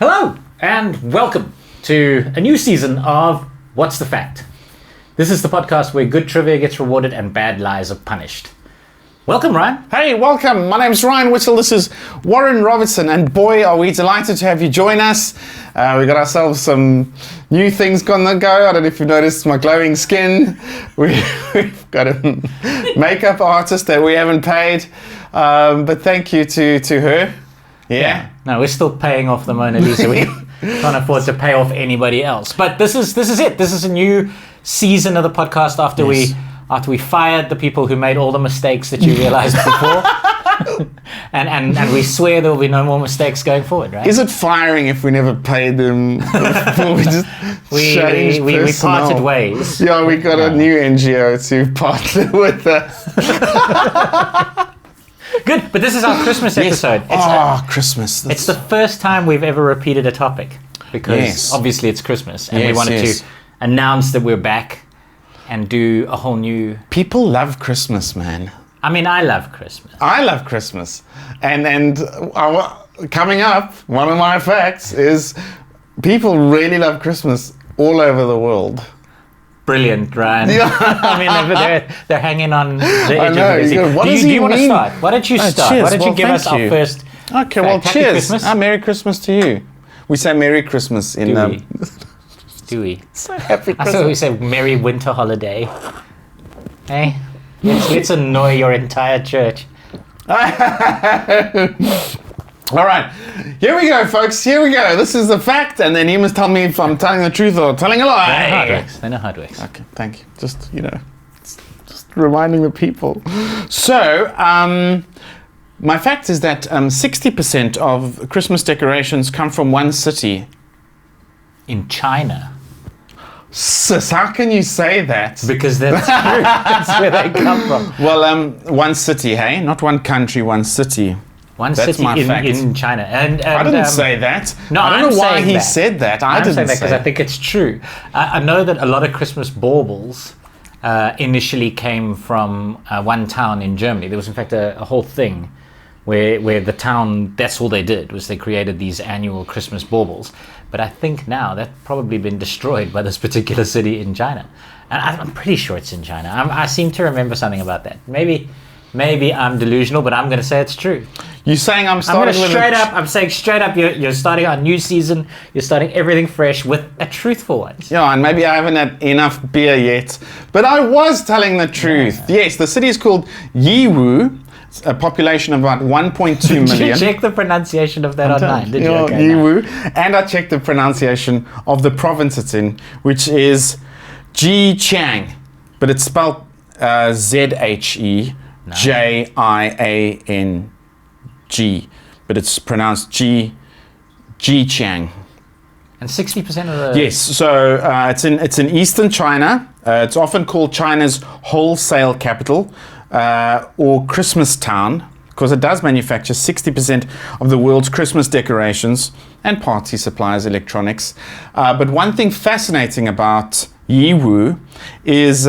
Hello, and welcome to a new season of What's the Fact? This is the podcast where good trivia gets rewarded and bad lies are punished. Welcome, Ryan. Hey, welcome. My name's Ryan Whittle. This is Warren Robertson, and boy, are we delighted to have you join us. We got ourselves some new things on the go. I don't know if you've noticed my glowing skin. We've got a makeup artist that we haven't paid, but thank you to her. Yeah. No, we're still paying off the Mona Lisa. We can't afford to pay off anybody else. But this is it. This is a new season of the podcast after we fired the people who made all the mistakes that you realized before. and we swear there will be no more mistakes going forward, right? Is it firing if we never paid them before we just changed we parted ways? Yeah, we got a new NGO to partner with us. Good, but this is our Christmas episode. Christmas. It's the first time we've ever repeated a topic because obviously it's Christmas and we wanted to announce that we're back and do a whole new... People love Christmas, man. I mean, I love Christmas. I love Christmas. And coming up, one of my facts is people really love Christmas all over the world. Brilliant, Ryan. Yeah. I mean, they're hanging on the edge of the seat. Do you want to start? Why don't you start? Cheers. Why don't you give us our first Okay, fact? Happy cheers. Christmas. Merry Christmas to you. We say Merry Christmas in... Do we? So happy Christmas. I thought we said Merry Winter Holiday. Hey, let's annoy your entire church. All right, here we go, folks. Here we go. This is the fact, and then you must tell me if I'm telling the truth or telling a lie. They know how it works. Okay, thank you. Just reminding the people. So, my fact is that 60% of Christmas decorations come from one city. In China. Sis, how can you say that? Because that's true. That's where they come from. Well, one city, hey? Not one country, one city. One That's city in China. And I didn't say that. No, I don't know why he said that. I'm didn't saying that because say I think it's true. I know that a lot of Christmas baubles initially came from one town in Germany. There was, in fact, a whole thing where the town, that's all they did, was they created these annual Christmas baubles. But I think now that's probably been destroyed by this particular city in China. And I'm pretty sure it's in China. I seem to remember something about that. Maybe I'm delusional, but I'm going to say it's true. You're saying I'm saying straight up, you're starting our new season. You're starting everything fresh with a truthful one. Yeah, and maybe I haven't had enough beer yet, but I was telling the truth. Yeah. Yes, the city is called Yiwu. It's a population of about 1.2 million. Did you check the pronunciation of that online? Did you? Okay, Yiwu. And I checked the pronunciation of the province it's in, which is Zhejiang, but it's spelled Zhejiang. But it's pronounced Zhejiang. And 60% of the... Yes, so it's in eastern China. It's often called China's wholesale capital or Christmas town because it does manufacture 60% of the world's Christmas decorations and party supplies, electronics. But one thing fascinating about Yiwu is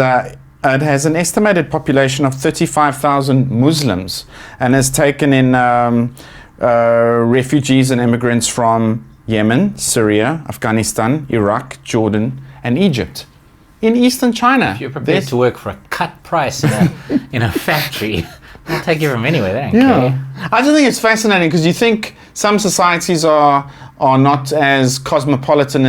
it has an estimated population of 35,000 Muslims and has taken in refugees and immigrants from Yemen, Syria, Afghanistan, Iraq, Jordan, and Egypt. In eastern China. If you're prepared to work for a cut price in a factory, I'll take you from anywhere. They don't care. I just think it's fascinating because you think some societies are not as cosmopolitan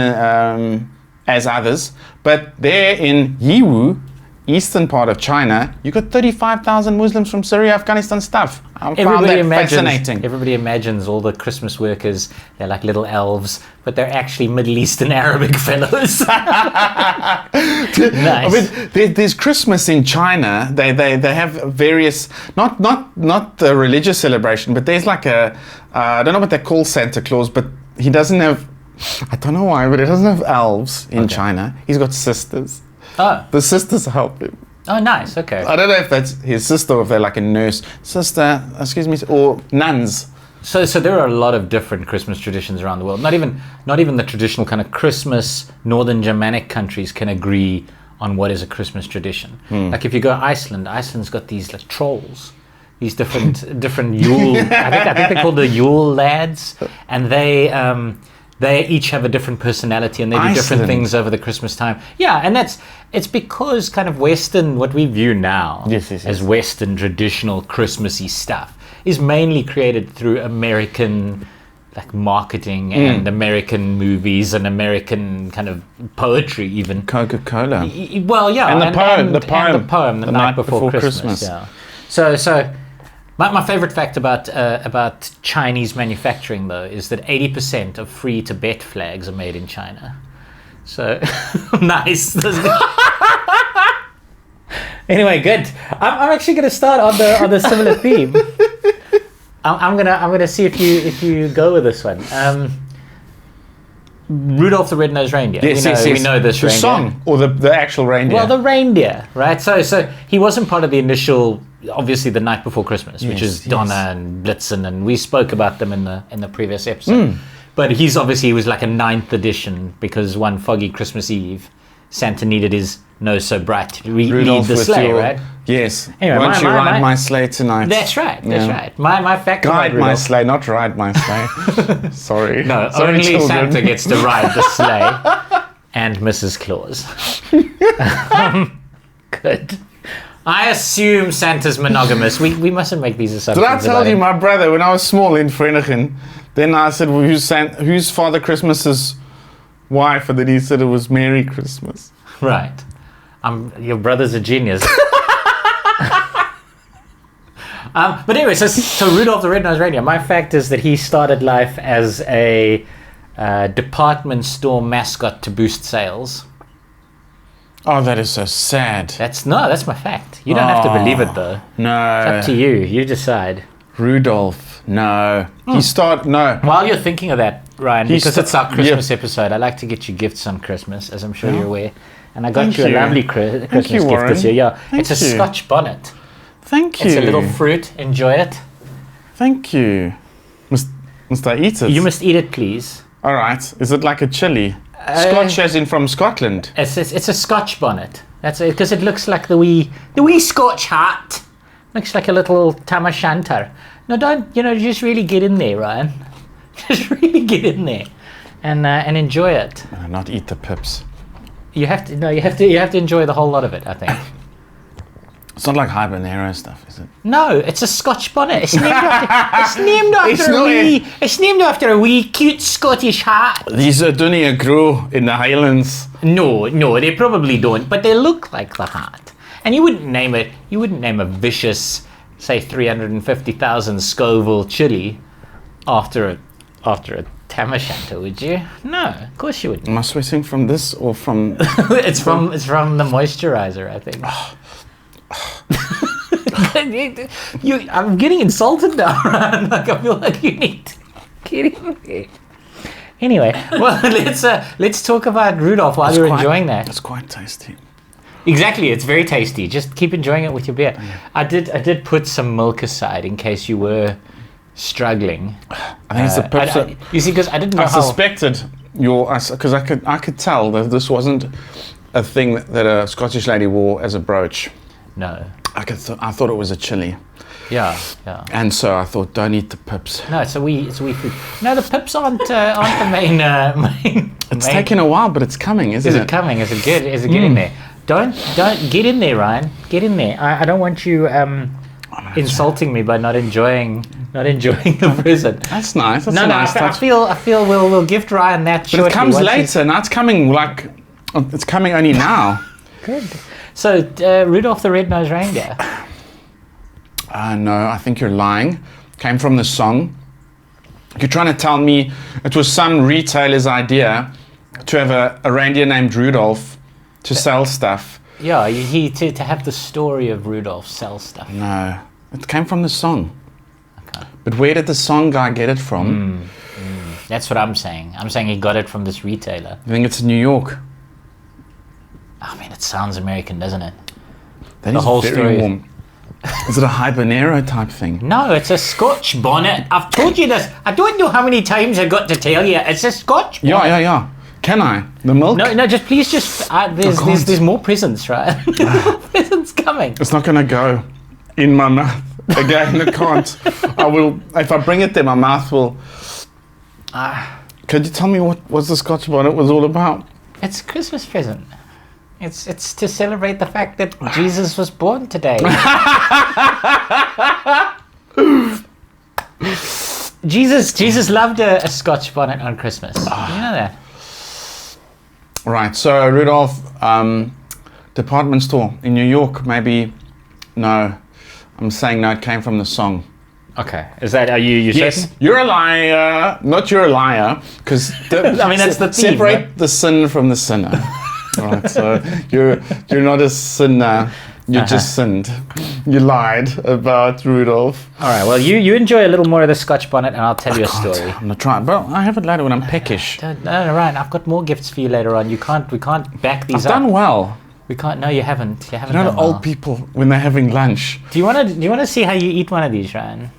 as others, but there in Yiwu, eastern part of China, you got 35,000 Muslims from Syria, Afghanistan stuff. I found that fascinating. Everybody imagines all the Christmas workers, they're like little elves, but they're actually Middle Eastern Arabic fellows. Nice. I mean, there's Christmas in China. They have various, not the religious celebration, but there's like I don't know what they call Santa Claus, but he doesn't have, I don't know why, but he doesn't have elves in China. He's got sisters. Oh. The sisters help him. Oh, nice. Okay. I don't know if that's his sister or if they're like a nurse. Sister, excuse me, or nuns. So there are a lot of different Christmas traditions around the world. Not even the traditional kind of Christmas. Northern Germanic countries can agree on what is a Christmas tradition. Like if you go to Iceland, Iceland's got these like trolls, these different Yule. I think they're called the Yule lads, and they each have a different personality and they do different things over the Christmas time. Yeah, and it's because kind of Western, what we view now as Western traditional Christmassy stuff is mainly created through American like marketing and American movies and American kind of poetry, even Coca-Cola. Well, yeah, and the poem, the night before Christmas. Yeah. So my favorite fact about Chinese manufacturing though is that 80% of free Tibet flags are made in China. So nice. Anyway, good. I'm actually going to start on the similar theme. I'm gonna see if you go with this one. Rudolph the Red-Nosed Reindeer. Yes, we know this the reindeer. song or the actual reindeer. Well, the reindeer, right? So he wasn't part of the initial, obviously, the night before Christmas, which is Donna and Blitzen, and we spoke about them in the previous episode. But he was like a 9th edition because one foggy Christmas Eve, Santa needed his nose so bright to lead the sleigh, right? Yes. Anyway, won't you ride my sleigh tonight? That's right. My fact Guide about my Rudolph, sleigh, not ride my sleigh. Sorry. No, Sorry, only children. Santa gets to ride the sleigh and Mrs. Claus. Good. I assume Santa's monogamous. We mustn't make these assumptions. Did I tell you, my brother, when I was small in Vereniging, then I said, well, who's Father Christmas's wife? And then he said it was Merry Christmas. Right. Your brother's a genius. But anyway, so Rudolph the Red-Nosed Reindeer, my fact is that he started life as a department store mascot to boost sales. Oh, that is so sad. That's my fact. You don't have to believe it though. No. It's up to you. You decide. Rudolph, no. No. While you're thinking of that, Ryan, because it's our Christmas episode, I like to get you gifts on Christmas, as I'm sure you're aware. And I got you a lovely Christmas gift this year. Yeah, it's a Scotch bonnet. Thank you. It's a little fruit. Enjoy it. Thank you. Must I eat it? You must eat it, please. All right. Is it like a chili? Scotch as in from Scotland? It's a Scotch bonnet. That's it, because it looks like the wee Scotch hat. Looks like a little tam o' shanter. No, don't, just really get in there, Ryan. Just really get in there and enjoy it. Not eat the pips. You have to enjoy the whole lot of it, I think. It's not like habanero stuff, is it? No, it's a Scotch bonnet. It's named after a wee cute Scottish hat. These don't grow in the Highlands. No, they probably don't, but they look like the hat. And you wouldn't name a vicious, say 350,000 Scoville chili after a tam o' shanter, would you? No, of course you wouldn't. Am I sweating from this or from? It's from the moisturizer, I think. I'm getting insulted now, Ryan. Like I feel like you need to get in there. Anyway, well, let's talk about Rudolph while you're enjoying that. It's quite tasty. Exactly, it's very tasty. Just keep enjoying it with your beer. Yeah. I did put some milk aside in case you were struggling. I think it's the pips. You see, because I didn't know I suspected because I could tell that this wasn't a thing that a Scottish lady wore as a brooch. No. I thought it was a chili. Yeah. And so I thought, don't eat the pips. No, it's a wee food. No, the pips aren't the main. It's taken a while, but it's coming, isn't it? Is it coming? Is it good? Is it getting there? Don't get in there, Ryan. Get in there. I don't want you insulting me by not enjoying the present. That's nice. That's no, nice I feel we'll gift Ryan that shortly. But it comes later. Now it's coming it's coming only now. Good. So Rudolph the Red-Nosed Reindeer. No, I think you're lying. Came from the song. You're trying to tell me it was some retailer's idea to have a reindeer named Rudolph to sell stuff. Yeah, to have the story of Rudolph sell stuff. No, it came from the song. Okay. But where did the song guy get it from? That's what I'm saying. I'm saying he got it from this retailer. I think it's in New York. I mean, it sounds American, doesn't it? The whole story. Warm. Is it a habanero type thing? No, it's a Scotch bonnet. I've told you this. I don't know how many times I got to tell you. It's a Scotch bonnet. Yeah. Can I? The milk? No, please there's more presents, right? More presents coming. It's not going to go in my mouth. Again, it can't. I will, if I bring it there, my mouth will Could you tell me what the Scotch bonnet was all about? It's a Christmas present. It's to celebrate the fact that Jesus was born today. Jesus loved a Scotch bonnet on Christmas. You know that? Right, so Rudolph, department store in New York, maybe. No, I'm saying no, it came from the song. Okay, are you certain? You're a liar. Not you're a liar, because I mean that's the theme. Separate right? the sin from the sinner. Right, so you're not a sinner. You just sinned. You lied about Rudolph. All right. Well, you enjoy a little more of the Scotch bonnet, and I'll tell you a story. I'm not trying, but I have it later when I'm peckish. No, Ryan. I've got more gifts for you later on. We can't back these up. I've done well. We can't. No, you haven't. You haven't. You know done the old well. people when they're having lunch. Do you want to see how you eat one of these, Ryan?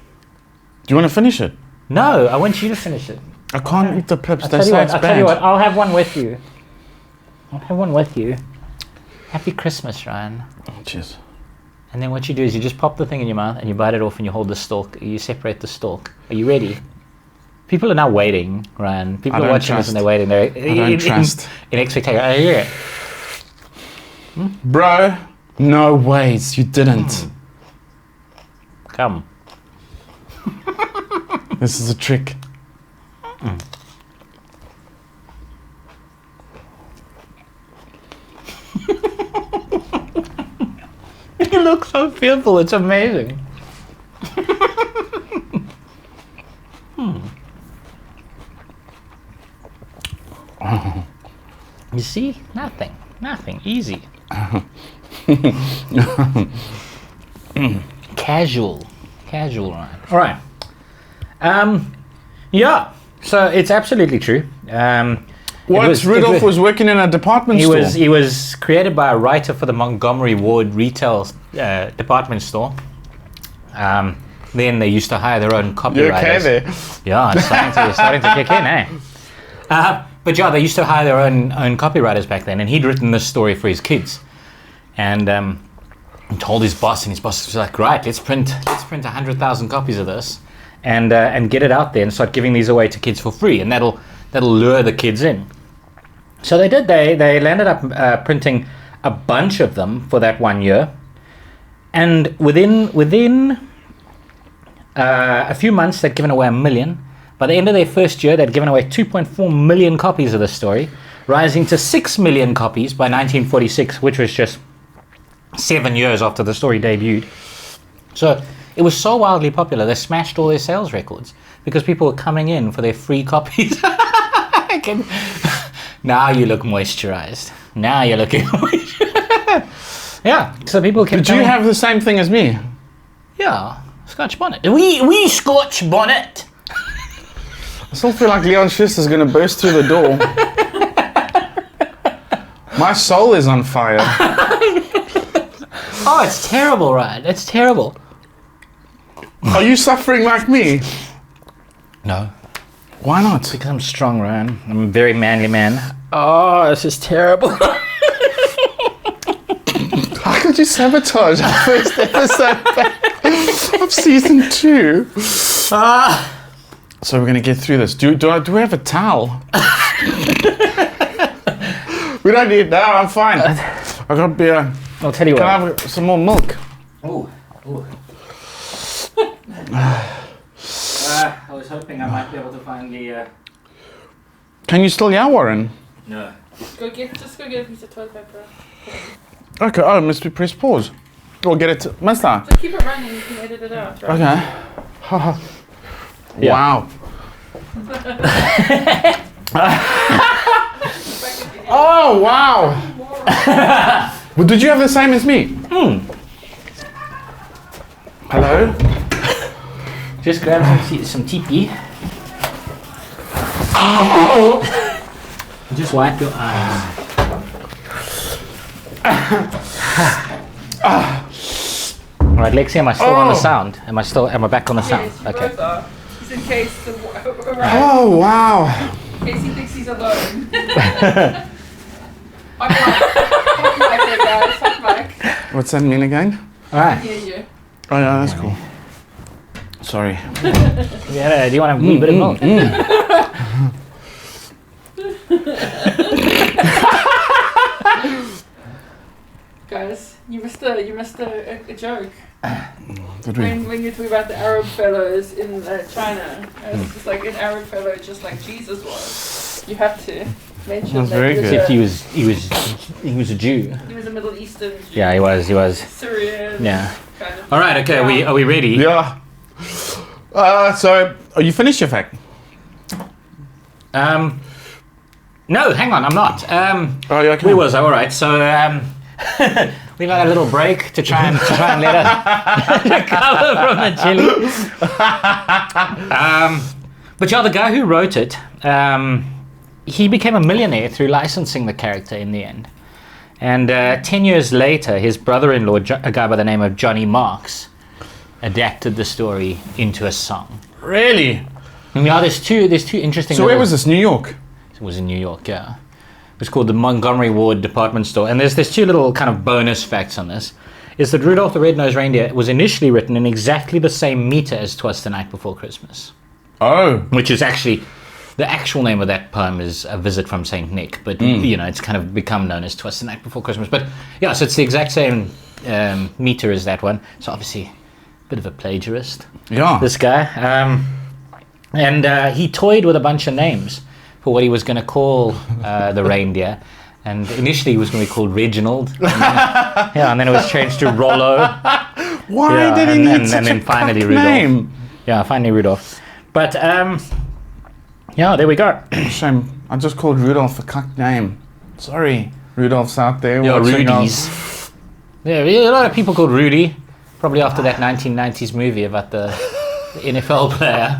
Do you want to finish it? No, I want you to finish it. I can't eat the pips. I'll They tell you say what. it's I'll bad. tell you what. I'll have one with you. I'll have one with you. Happy Christmas, Ryan. Oh, cheers. And then what you do is you just pop the thing in your mouth and you bite it off and you hold the stalk. You separate the stalk. Are you ready? People are now waiting, Ryan. People are watching this and they're waiting. They're don't trust. In expectation. Are you ready? Bro, no ways. You didn't. Come. This is a trick. You look so fearful. It's amazing. You see? Nothing. Easy. Casual, right? All right. Yeah. So it's absolutely true. Rudolph was working in a department store. He was created by a writer for the Montgomery Ward retail department store. Then they used to hire their own copywriters. You okay there? Yeah, it's starting to kick in, eh? But yeah, they used to hire their own copywriters back then, and he'd written this story for his kids, and told his boss, and his boss was like, "Right, let's print 100,000 copies of this, and get it out there, and start giving these away to kids for free, and that'll lure the kids in." So they did. They landed up printing a bunch of them for that 1 year, and within a few months they'd given away 1 million. By the end of their first year, they'd given away 2.4 million copies of the story, rising to 6 million copies by 1946, which was just 7 years after the story debuted. So it was so wildly popular, they smashed all their sales records because people were coming in for their free copies. Now you look moisturized. Now you're looking moisturized. Yeah, so people kept Did you have the same thing as me? Yeah, Scotch bonnet. We Scotch bonnet. I still feel like Leon Schuster's going to burst through the door. My soul is on fire. Oh, it's terrible, Ryan. It's terrible. Are you suffering like me? No. Why not? Because I'm strong, Ryan. I'm a very manly man. Oh, this is terrible. How could you sabotage our first episode of season 2? So we're going to get through this. Do we have a towel? We don't need it now. I'm fine. I got beer. I'll tell you Can what. I have some more milk? Oh. I was hoping I might be able to find the... Can you still yell, Warren? No. Just go get a piece of toilet paper. Okay. Oh, must we press pause? Or get it? Must I? Just keep it running, you can edit it out, right? Okay. Yeah. Wow. Oh, wow. Well, did you have the same as me? Hello? Just grab some TP. Just wipe your eyes. Alright, Lexi, am I still on the sound? Am I back on the sound? Yes, you Okay. both are. Just in case Oh, wow. in case he thinks he's alone. Hot mic there, guys. Hot mic. What's that mean again? Alright. Hear you. Oh, yeah, that's cool. Sorry. Yeah, do you want a wee bit of milk? You missed a joke. Did we? When you talk about the Arab fellows in China, it's just like an Arab fellow, just like Jesus was. You have to mention That's that very he was good. Except he was a Jew. he was a Middle Eastern Jew. Yeah, he was. Syrian. Yeah. Kind of. All right. Okay. Are we ready? Yeah. So, are you finished your fact? No, hang on. I'm not. Oh, yeah, okay. We was all right. So we had a little break to try and let us recover from the chili. But yeah, the guy who wrote it, he became a millionaire through licensing the character in the end. And 10 years later, his brother-in-law, a guy by the name of Johnny Marks, adapted the story into a song. Really? And yeah, there's two interesting. So where was this? New York? It was in New York, yeah. It was called the Montgomery Ward Department Store. And there's two little kind of bonus facts on this. Is that Rudolph the Red-Nosed Reindeer was initially written in exactly the same meter as 'Twas the Night Before Christmas. Oh. Which is actually, the actual name of that poem is A Visit from St. Nick. But, you know, it's kind of become known as 'Twas the Night Before Christmas. But, yeah, so it's the exact same meter as that one. So obviously, a bit of a plagiarist, Yeah. this guy. And he toyed with a bunch of names for what he was going to call the reindeer. And initially he was going to be called Reginald. And then it was changed to Rollo. Why did he need such a finally cuck Rudolph. name? Yeah, finally Rudolph. But, yeah, there we go. Shame. I just called Rudolph a cuck name. Sorry. Rudolph's out there. Yeah, watching Rudy's. us. Yeah, a lot of people called Rudy. Probably after that 1990s movie about the NFL player.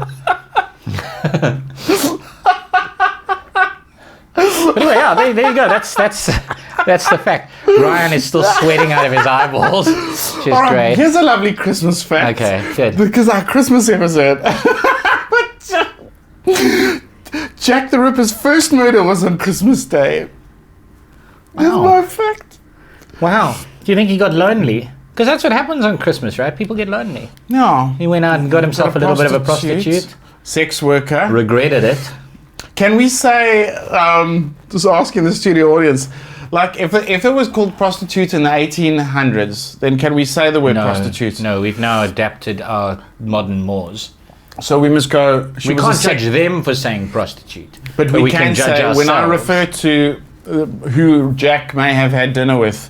But anyway, yeah, there you go. That's the fact. Ryan is still sweating out of his eyeballs, which is All right, great. here's a lovely Christmas fact. Okay, good. Because our Christmas episode. Jack the Ripper's first murder was on Christmas Day. That's Wow. my fact. Wow. Do you think he got lonely? Because that's what happens on Christmas, right? People get lonely. No. He went out and got himself a little bit of a prostitute. Sex worker. Regretted it. Can we say, just asking the studio audience, like if it was called prostitute in the 1800s, then can we say the word prostitute? No, we've now adapted our modern mores. So we must go. We can't judge them for saying prostitute. But we can judge say, when I ourselves. refer to who Jack may have had dinner with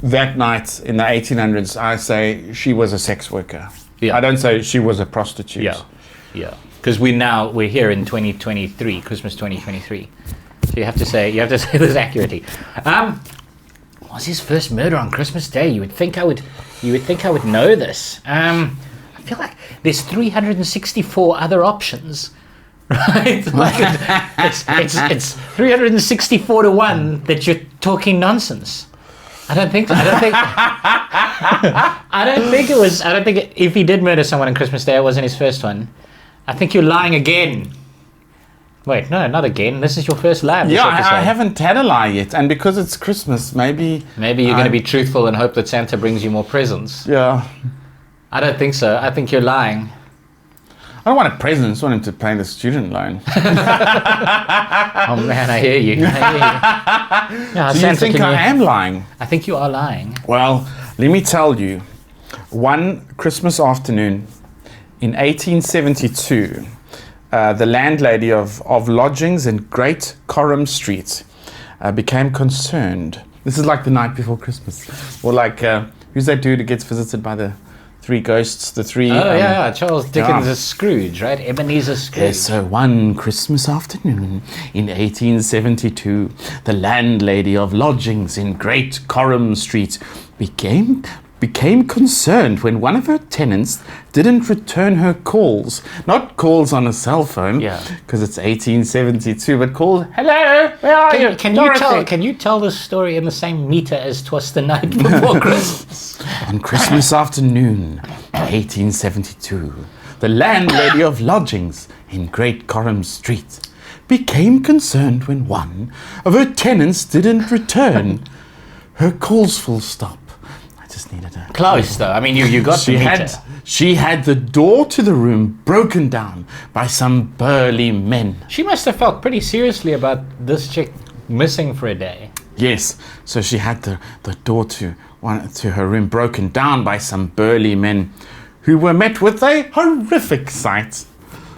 that night in the 1800s, I say she was a sex worker. Yeah. I don't say she was a prostitute. Yeah. Because we're here in 2023, Christmas 2023. So you have to say this accurately. Was his first murder on Christmas Day? You would think I would know this. I feel like there's 364 other options, right? Like it's 364 to 1 that you're talking nonsense. I don't think if he did murder someone on Christmas Day, it wasn't his first one. I think you're lying again. Wait, no, not again. This is your first lie. Yeah, I haven't had a lie yet, and because it's Christmas, maybe you're going to be truthful and hope that Santa brings you more presents. Yeah. I don't think so. I think you're lying. I don't want a present. I just want him to pay the student loan. Oh man, I hear you. Yeah, Do you think I am lying? I think you are lying. Well, let me tell you. One Christmas afternoon in 1872, the landlady of lodgings in Great Coram Street became concerned. This is like the night before Christmas. Or like, who's that dude who gets visited by the three ghosts? The three... Charles Dickens' Scrooge, right? Ebenezer Scrooge. Yes, so one Christmas afternoon in 1872, the landlady of lodgings in Great Coram Street became concerned when one of her tenants didn't return her calls. Not calls on a cell phone, because it's 1872, but calls, hello, where are you? Can you tell this story in the same meter as 'Twas the Night Before Christmas? On Christmas afternoon, 1872, the landlady of lodgings in Great Coram Street became concerned when one of her tenants didn't return her calls, full stop. Just needed a close though. I mean, you got the meter. She had the door to the room broken down by some burly men. She must have felt pretty seriously about this chick missing for a day. Yes, so she had the door to her room broken down by some burly men who were met with a horrific sight.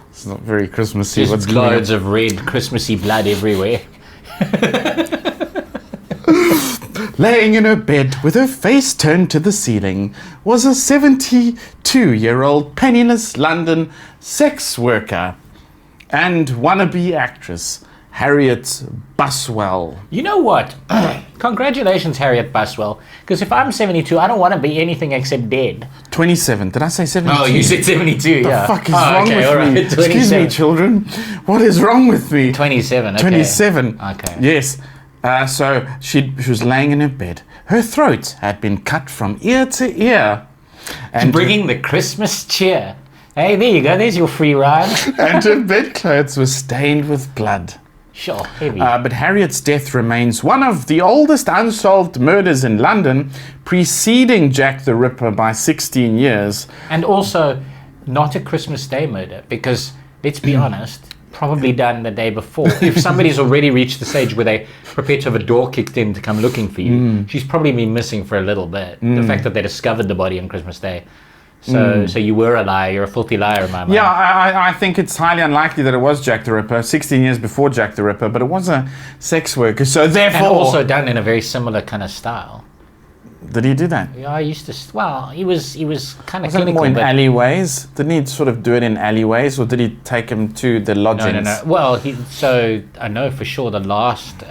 It's not very Christmassy. Just loads of red Christmassy blood everywhere. Laying in her bed with her face turned to the ceiling was a 72-year-old penniless London sex worker and wannabe actress, Harriet Buswell. You know what? Congratulations, Harriet Buswell. Because if I'm 72, I don't want to be anything except dead. 27. Did I say 72? Oh, you said 72, yeah. The fuck is wrong with all right. me? Excuse me, children. What is wrong with me? 27, okay. 27. Okay. Yes. So she was laying in her bed. Her throat had been cut from ear to ear. And bringing the Christmas cheer. Hey, there you go. There's your free rhyme. And her bedclothes were stained with blood. Sure, heavy. But Harriet's death remains one of the oldest unsolved murders in London, preceding Jack the Ripper by 16 years. And also, not a Christmas Day murder, because, let's be honest, probably done the day before. If somebody's already reached the stage where they prepare to have a door kicked in to come looking for you, she's probably been missing for a little bit. The fact that they discovered the body on Christmas Day. So you were a liar. You're a filthy liar in my mind. Yeah, I think it's highly unlikely that it was Jack the Ripper, 16 years before Jack the Ripper, but it was a sex worker, so therefore... And also done in a very similar kind of style. Did he do that? Yeah, I used to... Well, he was kind of Was it clinical. more in alleyways? Didn't he sort of do it in alleyways, or did he take him to the lodgings? No. Well, so I know for sure the last...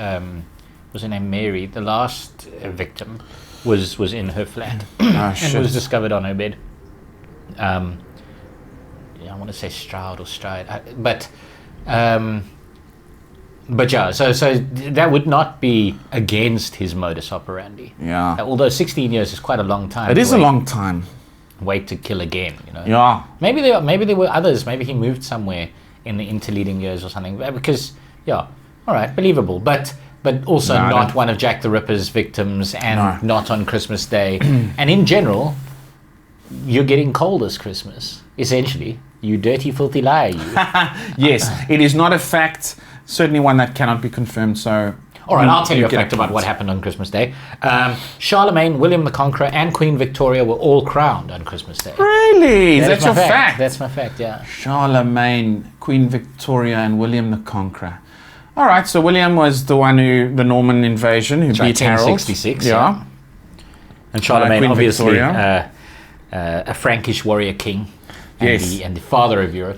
was her name Mary? The last victim was in her flat. And was discovered on her bed. I want to say Stroud or Stride, but yeah. So that would not be against his modus operandi. Yeah. Although 16 years is quite a long time. It is a long time. Wait to kill again. You know. Yeah. Maybe there were others. Maybe he moved somewhere in the interleading years or something. Because all right, believable, but also not one of Jack the Ripper's victims, and not on Christmas Day, and in general. You're getting cold this Christmas, essentially. You dirty, filthy liar, you. Yes, it is not a fact, certainly one that cannot be confirmed, so... All right, I'll tell you a fact about what happened on Christmas Day. Charlemagne, William the Conqueror, and Queen Victoria were all crowned on Christmas Day. Really? That's your fact? That's my fact, yeah. Charlemagne, Queen Victoria, and William the Conqueror. All right, so William was the Norman invasion, who beat Harold. 1066, yeah. And Charlemagne, obviously... a Frankish warrior king, and the father of Europe.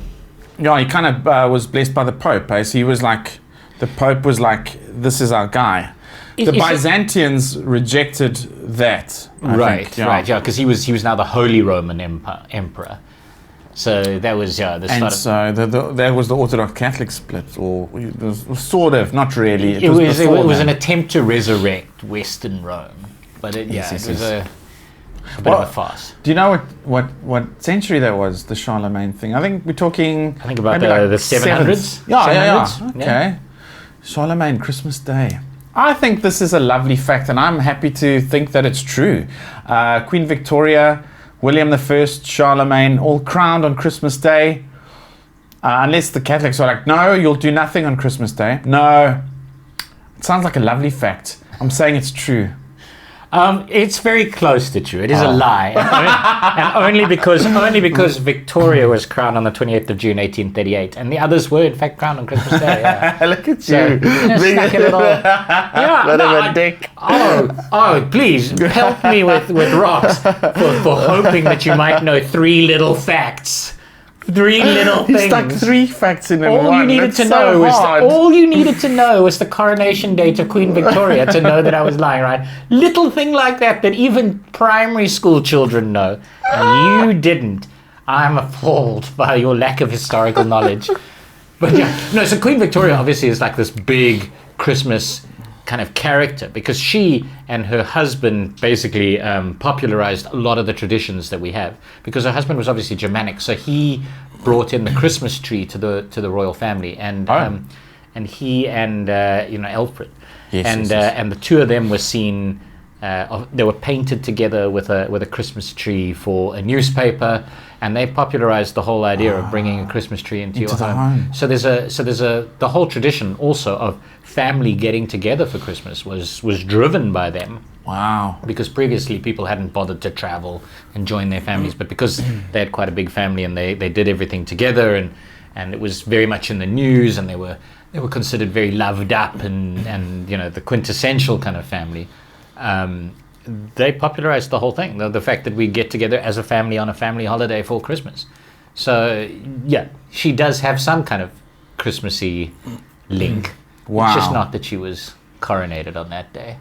Yeah, he kind of was blessed by the Pope. So he was like, the Pope was like, this is our guy. The Byzantians rejected that. Right, because he was now the Holy Roman Emperor. So that was that was the Orthodox Catholic split, or sort of, not really. It was an attempt to resurrect Western Rome, but it was a bit of a farce. Do you know what century that was, the Charlemagne thing? I think we're talking... I think about the 700s. Yeah. Okay. Charlemagne, Christmas Day. I think this is a lovely fact, and I'm happy to think that it's true. Queen Victoria, William I, Charlemagne, all crowned on Christmas Day. Unless the Catholics are like, no, you'll do nothing on Christmas Day. No. It sounds like a lovely fact. I'm saying it's true. It's very close to true. It is a lie, and only because Victoria was crowned on the 28th of June, 1838, and the others were in fact crowned on Christmas Day. Yeah. Look at you, snuck a little, bit of a dick. Oh, please help me with rocks for hoping that you might know 3 little facts. 3 little things. He stuck 3 facts in all one. You needed to know all you needed to know was the coronation date of Queen Victoria to know that I was lying, right? Little thing like that even primary school children know. And you didn't. I'm appalled by your lack of historical knowledge. But so Queen Victoria obviously is like this big Christmas kind of character, because she and her husband basically popularized a lot of the traditions that we have, because her husband was obviously Germanic, so he brought in the Christmas tree to the royal family, and he and Alfred, and the two of them were seen. They were painted together with a Christmas tree for a newspaper, and they popularized the whole idea of bringing a Christmas tree into your the home. home. So the whole tradition also of family getting together for Christmas was driven by them. Wow. Because previously people hadn't bothered to travel and join their families, but because they had quite a big family and they did everything together, and it was very much in the news, and they were considered very loved up and the quintessential kind of family. They popularized the whole thing, the fact that we get together as a family on a family holiday for Christmas. So yeah, she does have some kind of Christmassy link. Wow. It's just not that she was coronated on that day.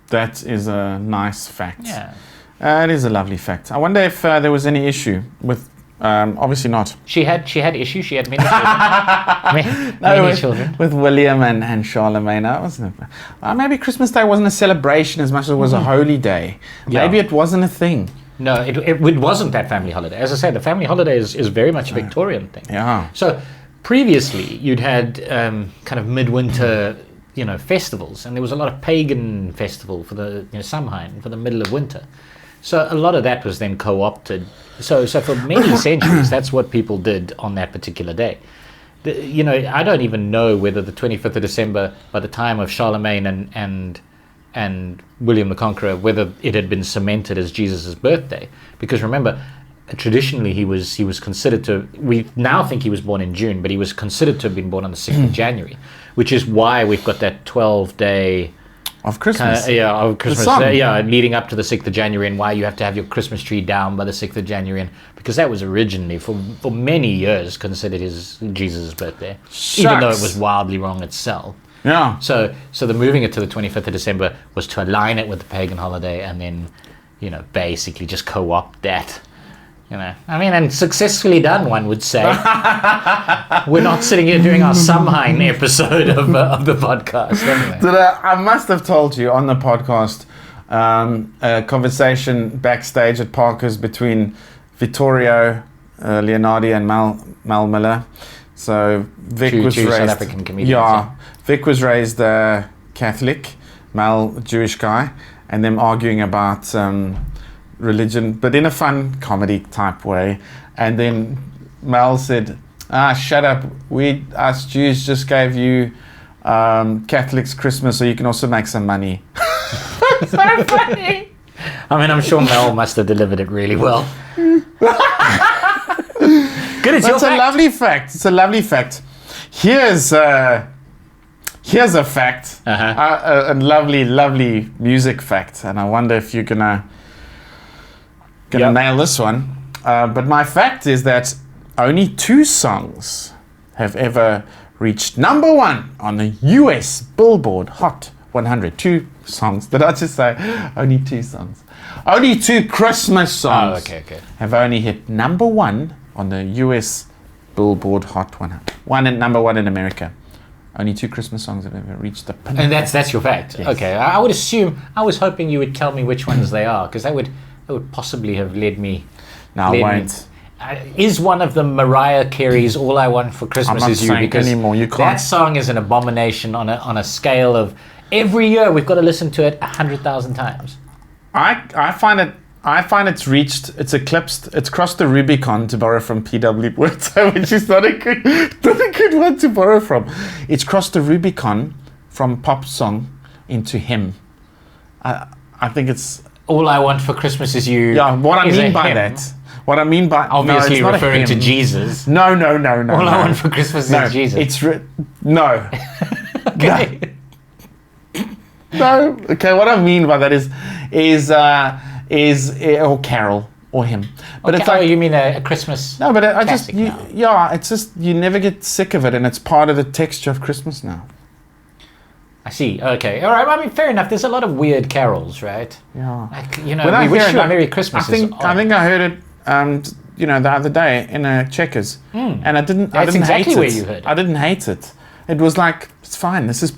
That is a nice fact. Yeah. It is a lovely fact. I wonder if there was any issue with. Obviously not. She had issues. She had many children. many children. With William and Charlemagne. That wasn't maybe Christmas Day wasn't a celebration as much as it was a holy day. Yeah. Maybe it wasn't a thing. No, it wasn't that family holiday. As I said, the family holiday is very much a Victorian thing. Yeah. So previously, you'd had kind of midwinter, festivals, and there was a lot of pagan festival for the Samhain, for the middle of winter. So a lot of that was then co-opted. So for many centuries, that's what people did on that particular day. I don't even know whether the 25th of December, by the time of Charlemagne and William the Conqueror, whether it had been cemented as Jesus' birthday. Because remember, traditionally he was considered to. We now think he was born in June, but he was considered to have been born on the 6th of January, which is why we've got that 12-day. Of Christmas. Of Christmas. Leading up to the 6th of January, and why you have to have your Christmas tree down by the 6th of January, because that was originally, for many years, considered Jesus' birthday, even though it was wildly wrong itself. Yeah. So the moving it to the 25th of December was to align it with the pagan holiday, and then, basically just co-opt that. And successfully done, one would say. We're not sitting here doing our Samhain episode of the podcast, anyway. I must have told you on the podcast a conversation backstage at Parker's between Vittorio Leonardi and Mal Miller. So Vic was two raised South African comedians. Yeah, Vic was raised Catholic, Mal Jewish guy, and them arguing about religion, but in a fun comedy type way. And then Mal said, shut up, us Jews just gave you Catholics Christmas so you can also make some money. So funny. I'm sure Mel must have delivered it really well. Good, it's your That's a fact. lovely fact. It's a lovely fact. Here's a fact, a lovely, lovely music fact, and I wonder if you're gonna nail this one. But my fact is that only 2 songs have ever reached number 1 on the US Billboard Hot 100. 2 songs. Did I just say only 2 songs? Only 2 Christmas songs have only hit number 1 on the US Billboard Hot 100. Number 1 in America. Only 2 Christmas songs have ever reached the pinnacle. And that's your fact. Yes. Okay, I was hoping you would tell me which ones they are, because that would possibly have led me. No, I won't. Is one of them Mariah Carey's "All I Want for Christmas Is You"? Because anymore. You can't. That song is an abomination on a scale of every year we've got to listen to it 100,000 times. I find it's reached, it's eclipsed, it's crossed the Rubicon, to borrow from P.W. Words, which is not a good one to borrow from. It's crossed the Rubicon from pop song into hymn. I think it's... All I Want for Christmas Is You. Yeah, what I mean by that. What I mean by... Obviously no, it's not referring to Jesus. No. All I Want for Christmas is Jesus. It's... No. Okay. No. Okay, what I mean by that is or carol or hymn. But it's like, you mean a Christmas? No, but it's just you never get sick of it, and it's part of the texture of Christmas now. I see. Okay. All right. I mean, fair enough. There's a lot of weird carols, right? Yeah. Like, we wish you a Merry Christmas. I think I heard it. The other day in a Checkers, and I didn't. That's I didn't exactly hate where it. you heard it. I didn't hate it. It was like, it's fine. This is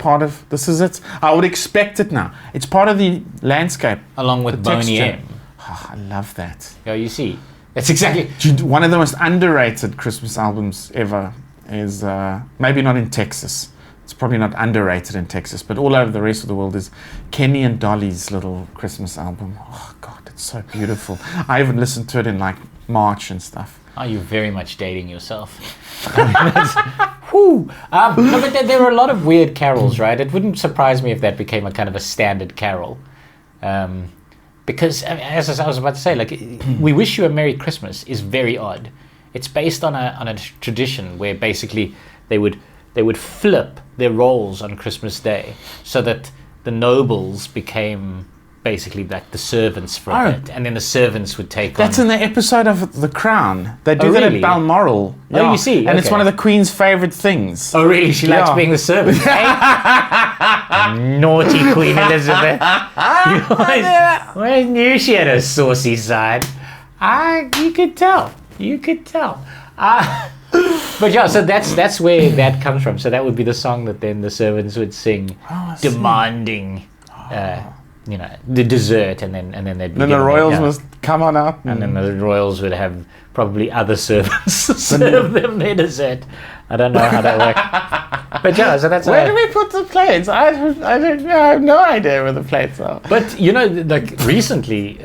it. I would expect it now. It's part of the landscape. Along with Boney texture. M. Oh, I love that. Yeah, you see. That's exactly... One of the most underrated Christmas albums ever is, maybe not in Texas. It's probably not underrated in Texas, but all over the rest of the world is Kenny and Dolly's little Christmas album. Oh, God, it's so beautiful. I haven't listened to it in like March and stuff. Are you very much dating yourself? Whew. No, but there are a lot of weird carols, right? It wouldn't surprise me if that became a kind of a standard carol. Because, as I was about to say, like, We Wish You a Merry Christmas is very odd. It's based on a tradition where basically they would flip their roles on Christmas Day so that the nobles became basically like the servants for a bit, and then the servants would take That's on... in the episode of The Crown. They do Oh, that really? at Balmoral. Oh, you see, And it's okay. one of the Queen's favourite things. Oh, really? She likes Yeah. being the servant. Naughty Queen Elizabeth. I always knew she had a saucy side. You could tell. But yeah, so that's where that comes from. So that would be the song that then the servants would sing, demanding, the dessert, and then they'd be Then the given royals it, must come on up. and then the royals would have probably other servants serve them their dessert. I don't know how that works. But yeah, so that's Where do we put the plates? I don't know. I have no idea where the plates are. But like recently,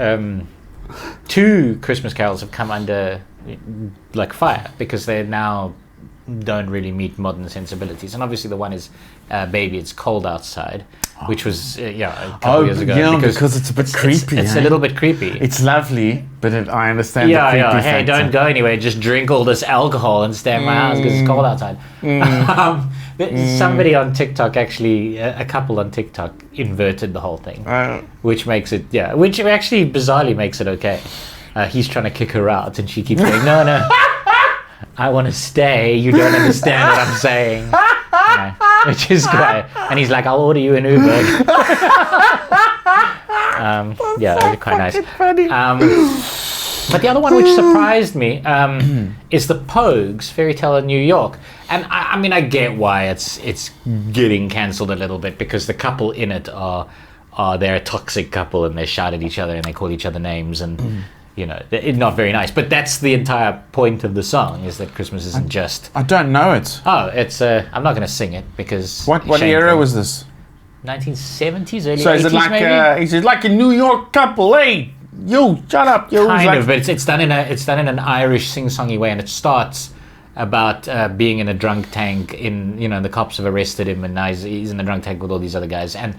2 Christmas carols have come under like fire because they now don't really meet modern sensibilities. And obviously the one is Baby It's Cold Outside, which was a couple years ago. Yeah, because it's a bit creepy. It's a little bit creepy. It's lovely, but I understand the creepy Hey, factor. don't go anywhere. Just drink all this alcohol and stay in my house because it's cold outside. Somebody on TikTok, actually, a couple on TikTok inverted the whole thing, which makes it, which actually bizarrely makes it okay. He's trying to kick her out and she keeps going, no, I want to stay. You don't understand what I'm saying. Which is great. And he's like, I'll order you an Uber. Quite nice. Funny. But the other one which surprised me is the Pogues Fairy Tale in New York. And I mean, I get why it's getting cancelled a little bit because the couple in it they're a toxic couple and they shout at each other and they call each other names and it's not very nice. But that's the entire point of the song, is that Christmas isn't just... I don't know it. Oh, it's... I'm not going to sing it because... What era was this? 1970s, early 80s So is it like maybe? is it like a New York couple? Hey, you shut up, you. Kind of, but it's done in an Irish sing-songy way, and it starts about being in a drunk tank in the cops have arrested him, and now he's in a drunk tank with all these other guys, and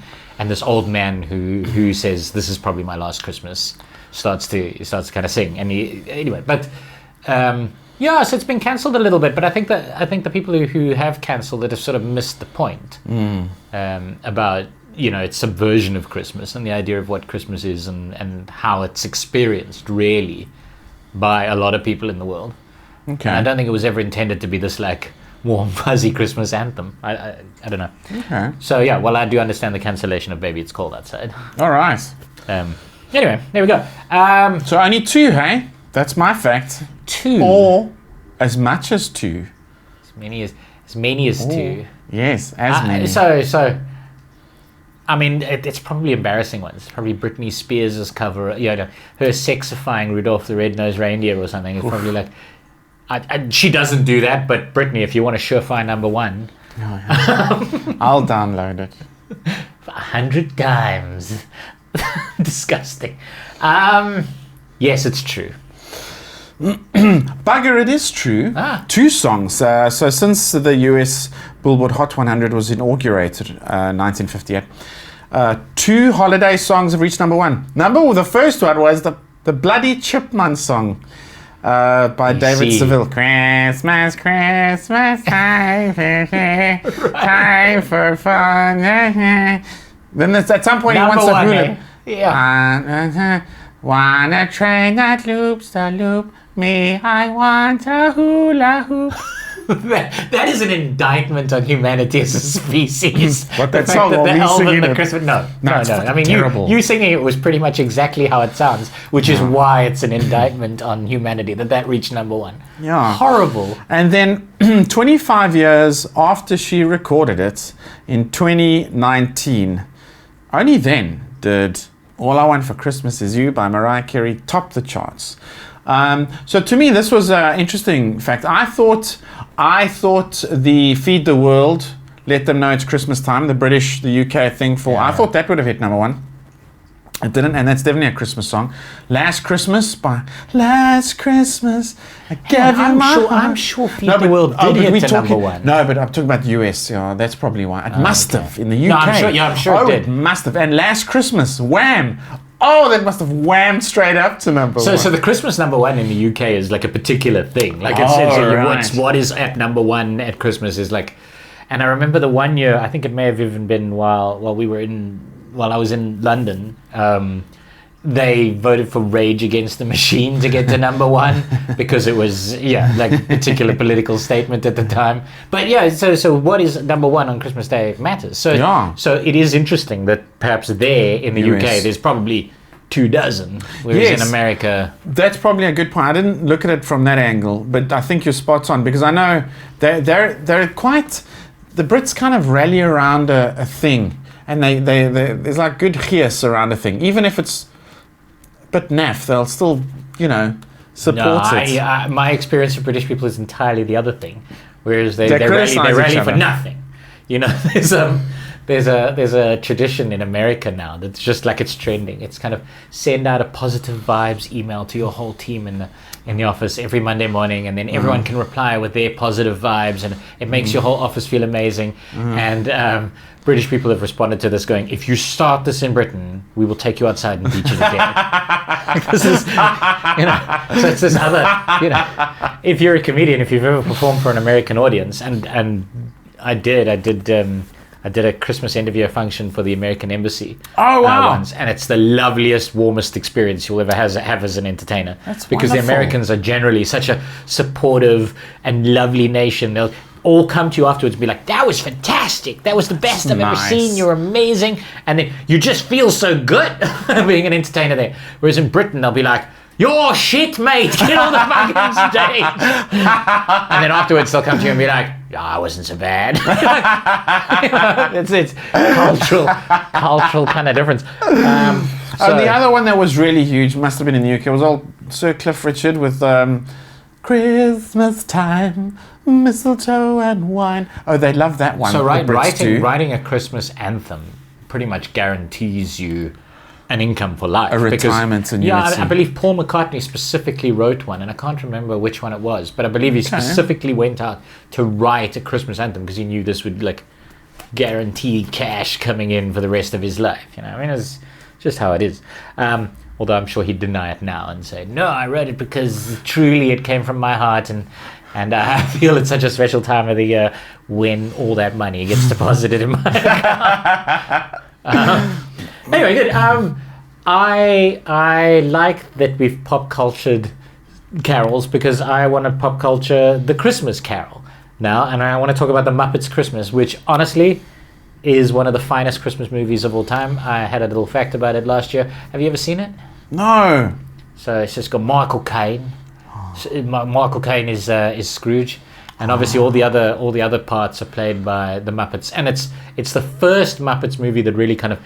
this old man who says, "This is probably my last Christmas," starts to kind of sing, and so it's been cancelled a little bit, but I think the people who have cancelled it have sort of missed the point about its subversion of Christmas and the idea of what Christmas is and how it's experienced really by a lot of people in the world. Okay. And I don't think it was ever intended to be this like warm fuzzy Christmas anthem. I don't know. Okay. So I do understand the cancellation of Baby It's Cold Outside. All right. Anyway, there we go. So only 2, hey? That's my fact. 2. Or as much as 2. As many as 2. Yes, as many. So, I mean, it's probably embarrassing ones. Probably Britney Spears' cover, her sexifying Rudolph the Red-Nosed Reindeer or something. It's probably like, she doesn't do that, but Britney, if you want a surefire number 1. I'll download it. 100 times. Disgusting. Yes, it's true. Bugger, it is true. 2 songs. So since the US Billboard Hot 100 was inaugurated 1958, 2 holiday songs have reached number 1. The first one was the Bloody Chipmunk song by David Seville. Christmas, time for fun. Then at some point he wants a hula. Yeah. Want a train that loops the loop. Me, I want a hula hoop. that is an indictment on humanity as a species. What, The that fact song, that or the me elf and singing the it? Christmas... No. It's I mean, terrible. you singing it was pretty much exactly how it sounds, which is why it's an indictment on humanity that reached number 1. Yeah. Horrible. And then 25 years after she recorded it, in 2019, only then did All I Want for Christmas Is You by Mariah Carey top the charts. So to me, this was an interesting fact. I thought the Feed the World, Let Them Know It's Christmas Time, the British, the UK thing I thought that would have hit number 1. It didn't, and that's definitely a Christmas song. Last Christmas by Last Christmas, I gave you my heart. I'm sure Feed the World did hit to number one. No, but I'm talking about the US. Yeah, that's probably why. It must have in the UK. No, I'm sure it did. It must have. And Last Christmas, Wham! Oh, that must have whammed straight up to number one. So the Christmas number one in the UK is like a particular thing. Like what is at number one at Christmas is like, and I remember the one year, I think it may have even been while I was in London, they voted for Rage Against the Machine to get to number one because it was like a particular political statement at the time. But so what is number one on Christmas Day matters. So it is interesting that perhaps there in the UK there's probably 24, whereas in America that's probably a good point. I didn't look at it from that angle, but I think you're spot on because I know they're quite, the Brits kind of rally around a thing. And they there's like good gears around a thing. Even if it's a bit naff, they'll still, support it. My experience of British people is entirely the other thing. Whereas they rally for nothing. There's a tradition in America now that's just like it's trending. It's kind of send out a positive vibes email to your whole team in the office every Monday morning, and then everyone can reply with their positive vibes, and it makes your whole office feel amazing. And British people have responded to this going, if you start this in Britain, we will take you outside and beat you to death. So it's this other, if you're a comedian, if you've ever performed for an American audience, and I did a Christmas end of year function for the American Embassy. Oh, wow. Once, and it's the loveliest, warmest experience you'll ever have as an entertainer. That's because wonderful. the Americans are generally such a supportive and lovely nation. They'll all come to you afterwards and be like, that was fantastic. That was the best I've ever seen. You're amazing. And then you just feel so good being an entertainer there. Whereas in Britain, they'll be like, you're shit, mate. Get on the fucking stage. And then afterwards, they'll come to you and be like, I wasn't so bad. It's cultural kind of difference. The other one that was really huge, must have been in the UK, was old Sir Cliff Richard with Christmas time, mistletoe and wine. Oh, they love that one. So writing a Christmas anthem pretty much guarantees you an income for life. A retirement annuity. I believe Paul McCartney specifically wrote one, and I can't remember which one it was, but I believe he specifically went out to write a Christmas anthem because he knew this would like guarantee cash coming in for the rest of his life. It's just how it is. Although I'm sure he'd deny it now and say, no, I wrote it because truly it came from my heart, and I feel it's such a special time of the year when all that money gets deposited in my account. Anyway, good. I like that we've pop cultured carols because I want to pop culture the Christmas Carol now, and I want to talk about the Muppets Christmas, which honestly is one of the finest Christmas movies of all time. I had a little fact about it last year. Have you ever seen it? No. So it's just got Michael Caine. Michael Caine is Scrooge, and obviously all the other parts are played by the Muppets, and it's the first Muppets movie that really kind of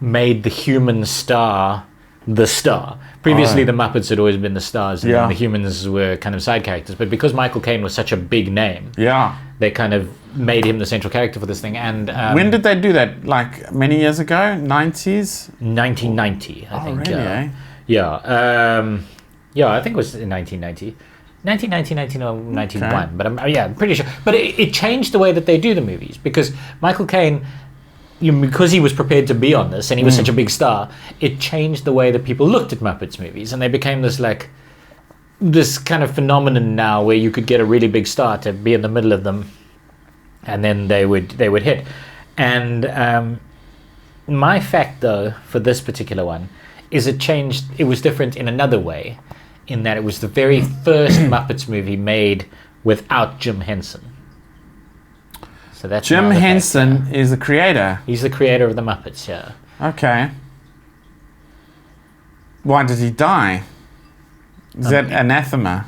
made the human star the star. Previously, the Muppets had always been the stars, and then the humans were kind of side characters. But because Michael Caine was such a big name, they kind of made him the central character for this thing. And when did they do that? Like many years ago, 90s? 1990, I think. Really? Eh? Yeah, I think it was in 1990. 1990, 1991, okay. But I'm pretty sure. But it changed the way that they do the movies because Michael Caine, because he was prepared to be on this and he was such a big star, it changed the way that people looked at Muppets movies, and they became this kind of phenomenon now where you could get a really big star to be in the middle of them, and then they would hit. And my fact though for this particular one is it was different in another way, in that it was the very first Muppets movie made without Jim Henson. So that's Jim Henson is the creator. He's the creator of the Muppets, yeah. Okay. Why did he die? Is that anathema?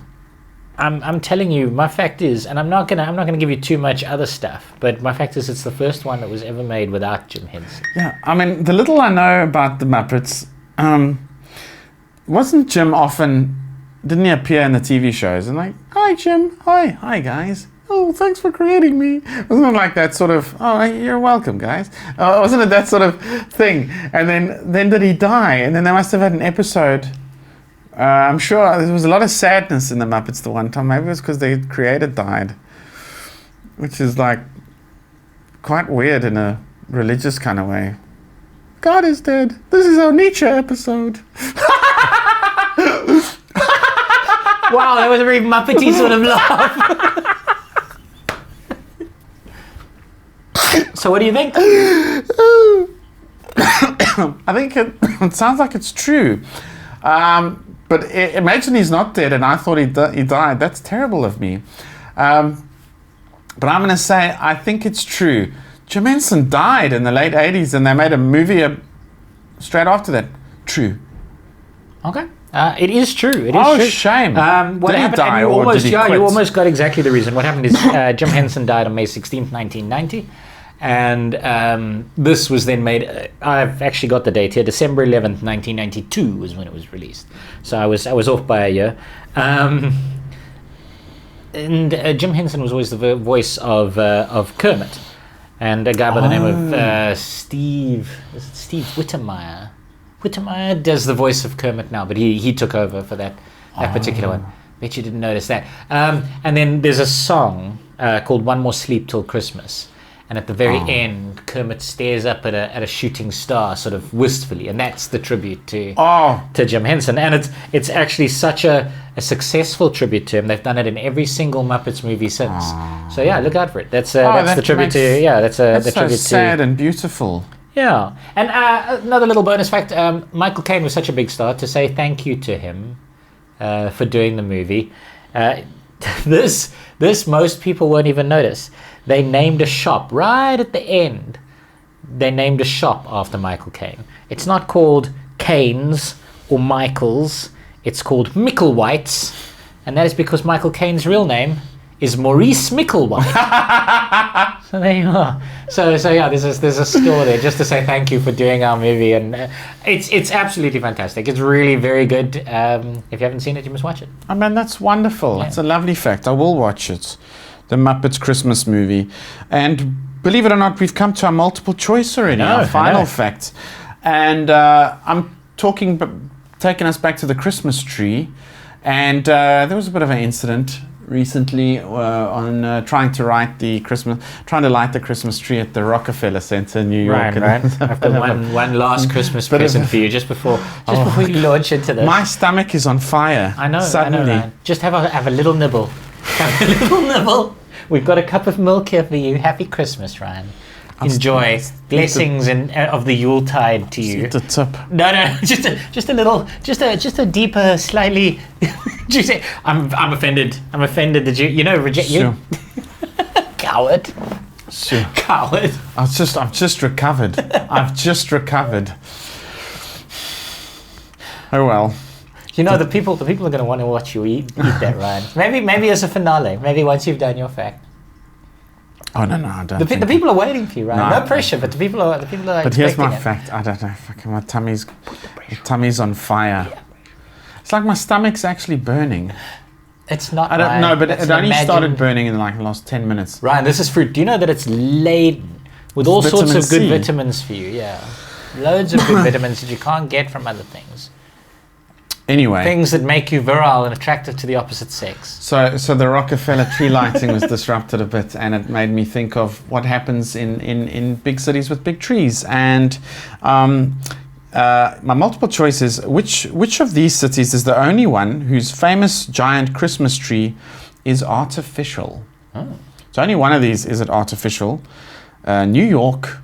I'm telling you, my fact is, and I'm not gonna give you too much other stuff, but my fact is it's the first one that was ever made without Jim Henson. Yeah, I mean, the little I know about the Muppets, wasn't Jim often, didn't he appear in the TV shows and like, hi Jim, hi guys, oh, thanks for creating me. Wasn't it like that sort of, oh, you're welcome, guys? Wasn't it that sort of thing? And then did he die? And then they must have had an episode. I'm sure there was a lot of sadness in the Muppets the one time. Maybe it was because the creator died, which is like quite weird in a religious kind of way. God is dead. This is our Nietzsche episode. Wow, that was a very Muppety sort of laugh. So what do you think? I think it sounds like it's true. But imagine he's not dead and I thought he died. That's terrible of me. But I'm going to say I think it's true. Jim Henson died in the late 80s and they made a movie straight after that. True. Okay. It is true. It is true. true. Shame. What did happened? He die you or almost, did he quit? You almost got exactly the reason. What happened is Jim Henson died on May 16th, 1990. And this was then made. I've actually got the date here. December 11th, 1992 was when it was released. So I was off by a year. And Jim Henson was always the voice of Kermit, and a guy by the name of Steve Whittemire. Whittemire does the voice of Kermit now, but he took over for that particular one. Bet you didn't notice that. And then there's a song called "One More Sleep Till Christmas." And at the very end, Kermit stares up at a shooting star, sort of wistfully, and that's the tribute to Jim Henson. And it's actually such a successful tribute to him. They've done it in every single Muppets movie since. So yeah, look out for it. That's the tribute to that's the tribute so sad and beautiful. Yeah, and another little bonus fact: Michael Caine was such a big star. To say thank you to him for doing the movie. This most people won't even notice. They named a shop right at the end. They named a shop after Michael Caine. It's not called Caine's or Michael's. It's called Micklewhite's, and that is because Michael Caine's real name is Maurice Micklewhite. So there you are. So yeah, there's a store there just to say thank you for doing our movie, and it's absolutely fantastic. It's really very good. If you haven't seen it, you must watch it. I mean, that's wonderful. It's a lovely fact. I will watch it. The Muppets Christmas movie. And believe it or not, we've come to our multiple choice already, our final fact. And I'm taking us back to the Christmas tree. And there was a bit of an incident recently on trying to light the Christmas tree at the Rockefeller Center in New York. Right. I've got one last Christmas present for you just before you launch into this. My stomach is on fire. I know. Suddenly. I know, just have a little nibble. Have a little nibble. We've got a cup of milk here for you. Happy Christmas, Ryan. Enjoy. Blessings of the Yuletide to you. The tip. No, just a little, just a deeper, slightly. Juicy. I'm offended. I'm offended that you reject you. Coward. Sure. Coward. I've just recovered. I've just recovered. Oh well. You know, the people are going to want to watch you eat that, Ryan. Maybe as a finale. Maybe once you've done your fact. Oh no, I don't. The people are waiting for you, Ryan. No pressure, but the people are. But here's my fact. I don't know. Fucking my tummy's on fire. Yeah. It's like my stomach's actually burning. It's not. I don't know, but it only started burning in like the last 10 minutes. Ryan, this is fruit. Do you know that it's laden with all sorts of good vitamins for you? Yeah, loads of good vitamins that you can't get from other things. Anyway. Things that make you virile and attractive to the opposite sex. So the Rockefeller tree lighting was disrupted a bit, and it made me think of what happens in big cities with big trees. And my multiple choice is, which of these cities is the only one whose famous giant Christmas tree is artificial? Oh. So only one of these is it artificial. New York,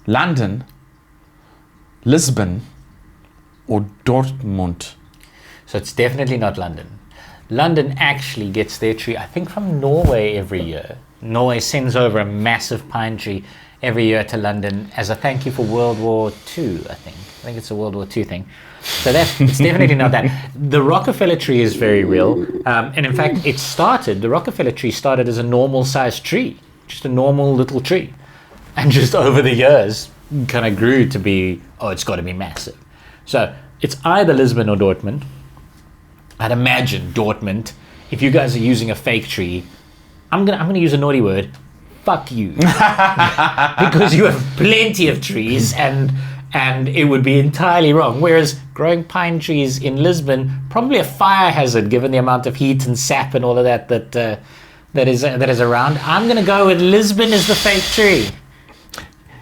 London, Lisbon, or Dortmund. So it's definitely not London. London actually gets their tree, I think, from Norway every year. Norway sends over a massive pine tree every year to London as a thank you for World War II, I think. I think it's a World War II thing. So it's definitely not that. The Rockefeller tree is very real. And in fact, the Rockefeller tree started as a normal sized tree, just a normal little tree. And just over the years, kind of grew to be, it's got to be massive. So it's either Lisbon or Dortmund. I'd imagine Dortmund. If you guys are using a fake tree, I'm gonna use a naughty word. Fuck you, because you have plenty of trees, and it would be entirely wrong. Whereas growing pine trees in Lisbon, probably a fire hazard given the amount of heat and sap and all of that is around. I'm gonna go with Lisbon is the fake tree.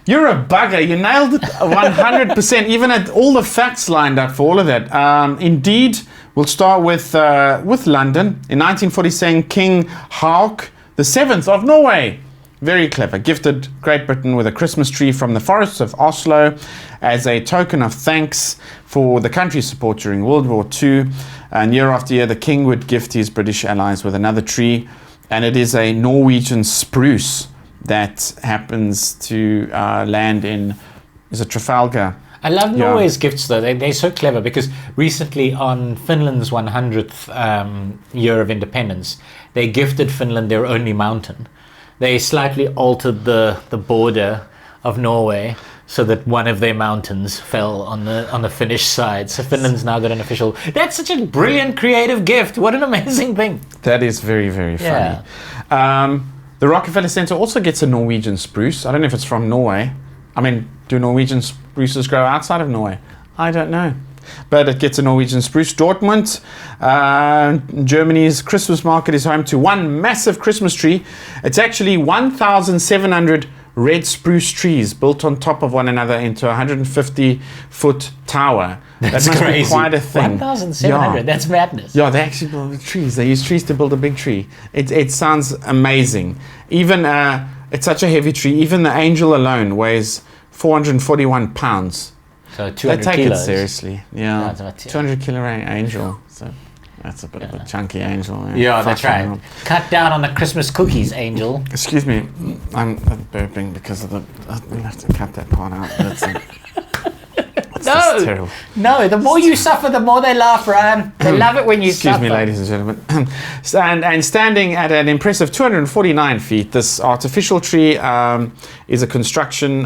You're a bugger. You nailed it 100%. Even had all the facts lined up for all of that. Indeed, we'll start with London. In 1947, King Hauk VII of Norway, very clever, gifted Great Britain with a Christmas tree from the forests of Oslo as a token of thanks for the country's support during World War II. And year after year, the king would gift his British allies with another tree. And it is a Norwegian spruce that happens to land in, is it Trafalgar? I love Norway's gifts, though. They're so clever, because recently on Finland's 100th year of independence, they gifted Finland their only mountain. They slightly altered the border of Norway so that one of their mountains fell on the Finnish side. So Finland's now got an official... That's such a brilliant, creative gift. What an amazing thing. That is very, very funny. The Rockefeller Center also gets a Norwegian spruce. I don't know if it's from Norway. I mean, do Norwegian spruces grow outside of Norway? I don't know. But it gets a Norwegian spruce. Dortmund, Germany's Christmas market, is home to one massive Christmas tree. It's actually 1,700 red spruce trees built on top of one another into a 150-foot tower. That's that must crazy. Be quite a thing. 1,700, yeah. That's madness. Yeah, they actually build trees. They use trees to build a big tree. It sounds amazing. Even, it's such a heavy tree, even the angel alone weighs 441 pounds. So 200 they take kilos. It seriously. Yeah, That's about 200 kilo angel. So that's a bit of a chunky angel. Yeah, that's right. Cut down on the Christmas cookies, angel. Excuse me, I'm burping because of the... we have to cut that part out. No, the more you suffer, the more they laugh, Ryan. They love it when you suffer. Excuse me, ladies and gentlemen. And standing at an impressive 249 feet, this artificial tree is a construction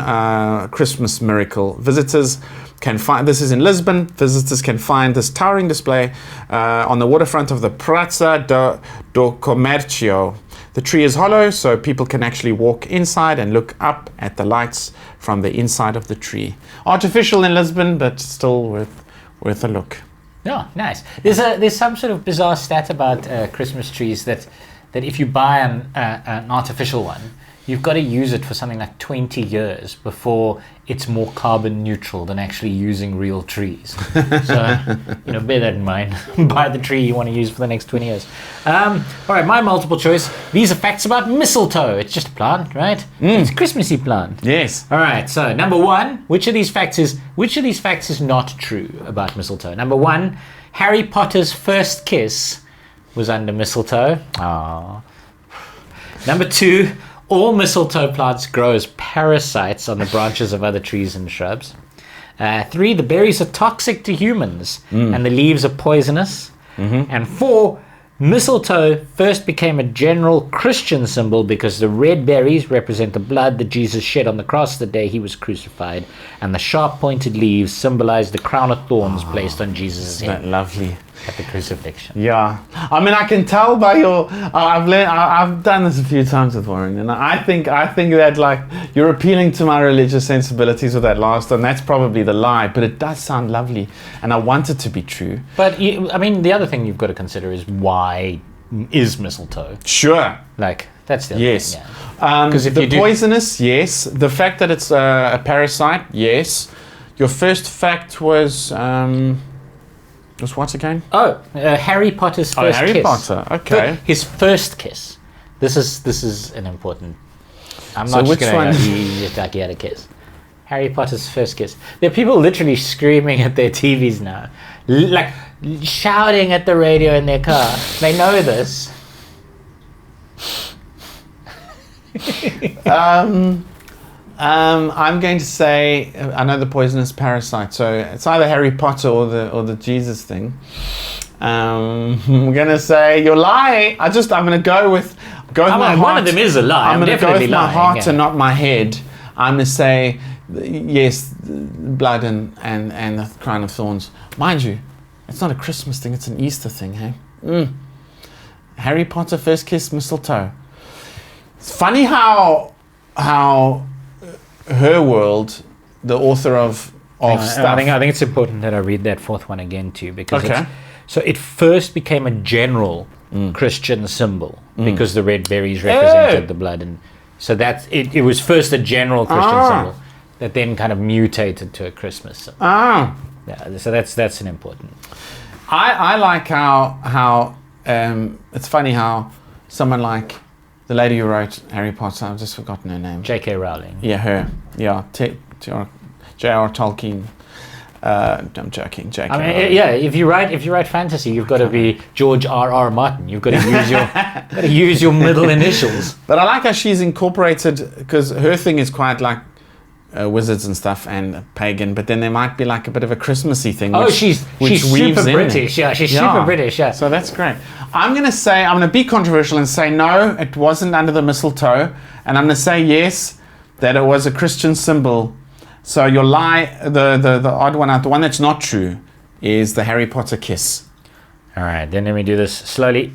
Christmas miracle. Visitors can find, this is in Lisbon, visitors can find this towering display on the waterfront of the Praça do Comércio. The tree is hollow, so people can actually walk inside and look up at the lights from the inside of the tree. Artificial in Lisbon, but still worth a look. Yeah, nice. There's some sort of bizarre stat about Christmas trees that if you buy an artificial one, you've got to use it for something like 20 years before it's more carbon neutral than actually using real trees. So, bear that in mind. Buy the tree you want to use for the next 20 years. All right, my multiple choice. These are facts about mistletoe. It's just a plant, right? It's a Christmassy plant. Yes. All right, so number one, which of these facts is not true about mistletoe? Number one, Harry Potter's first kiss was under mistletoe. Aww. Number two, all mistletoe plants grow as parasites on the branches of other trees and shrubs. 3, the berries are toxic to humans and the leaves are poisonous. And 4, mistletoe first became a general Christian symbol because the red berries represent the blood that Jesus shed on the cross the day he was crucified, and the sharp pointed leaves symbolize the crown of thorns placed on Jesus' head. That lovely. At the crucifixion. Yeah, I mean, I can tell by your. I've done this a few times with Warren, and I think that like you're appealing to my religious sensibilities with that last one. That's probably the lie, but it does sound lovely, and I want it to be true. But the other thing you've got to consider is why is mistletoe? Sure. Like that's the other yes. thing. Yeah. Because the poisonous, yes. The fact that it's a parasite, yes. Your first fact was. Was what again? Harry Potter's first kiss. Harry Potter. Okay. His first kiss. This is an important. I'm So not which just going one? to he had a kiss. Harry Potter's first kiss. There are people literally screaming at their TVs now, like shouting at the radio in their car. They know this. I'm going to say I know the poisonous parasite, so it's either Harry Potter or the Jesus thing. I'm gonna say you're lying. I'm gonna go with my heart. One of them is a lie. I'm gonna go with my heart yeah. and not my head. I'm gonna say yes, blood and the crown of thorns. Mind you, it's not a Christmas thing. It's an Easter thing. Hey, Harry Potter first kiss, mistletoe. It's funny how her world, the author of stuff. I think it's important that I read that fourth one again too, because Okay. so it first became a general Christian symbol because the red berries represented the blood, and so that it was first a general Christian symbol that then kind of mutated to a Christmas symbol. Yeah, so that's an important. I like how it's funny how someone like the lady who wrote Harry Potter, I've just forgotten her name. J.K. Rowling. Yeah, her. Yeah, J.R. Tolkien. I'm joking, J.K. I mean, Rowling. yeah. If you write fantasy, you've got to be George R.R. Martin. You've got to use your middle initials. But I like how she's incorporated, because her thing is quite like wizards and stuff and pagan, but then there might be like a bit of a Christmassy thing. She's weaves super in. British. Yeah, she's super British. Yeah. So that's great. I'm going to be controversial and say no, it wasn't under the mistletoe, and I'm going to say yes, that it was a Christian symbol. So your lie, the odd one out, the one that's not true, is the Harry Potter kiss. All right, then let me do this slowly.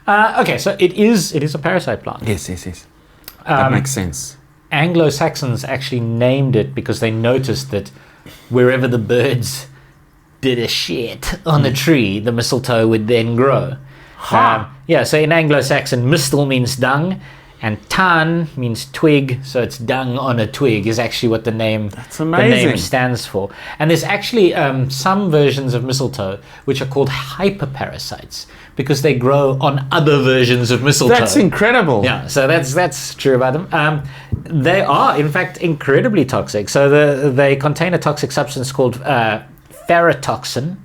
Okay, so it is a parasite plant. Yes. That makes sense. Anglo-Saxons actually named it because they noticed that wherever the birds did a shit on the tree, the mistletoe would then grow. So in Anglo-Saxon, mistle means dung, and tan means twig, so it's dung on a twig is actually what the name stands for. And there's actually some versions of mistletoe which are called hyperparasites because they grow on other versions of mistletoe. That's incredible. Yeah, so that's true about them. They are, in fact, incredibly toxic. So they contain a toxic substance called ferrotoxin,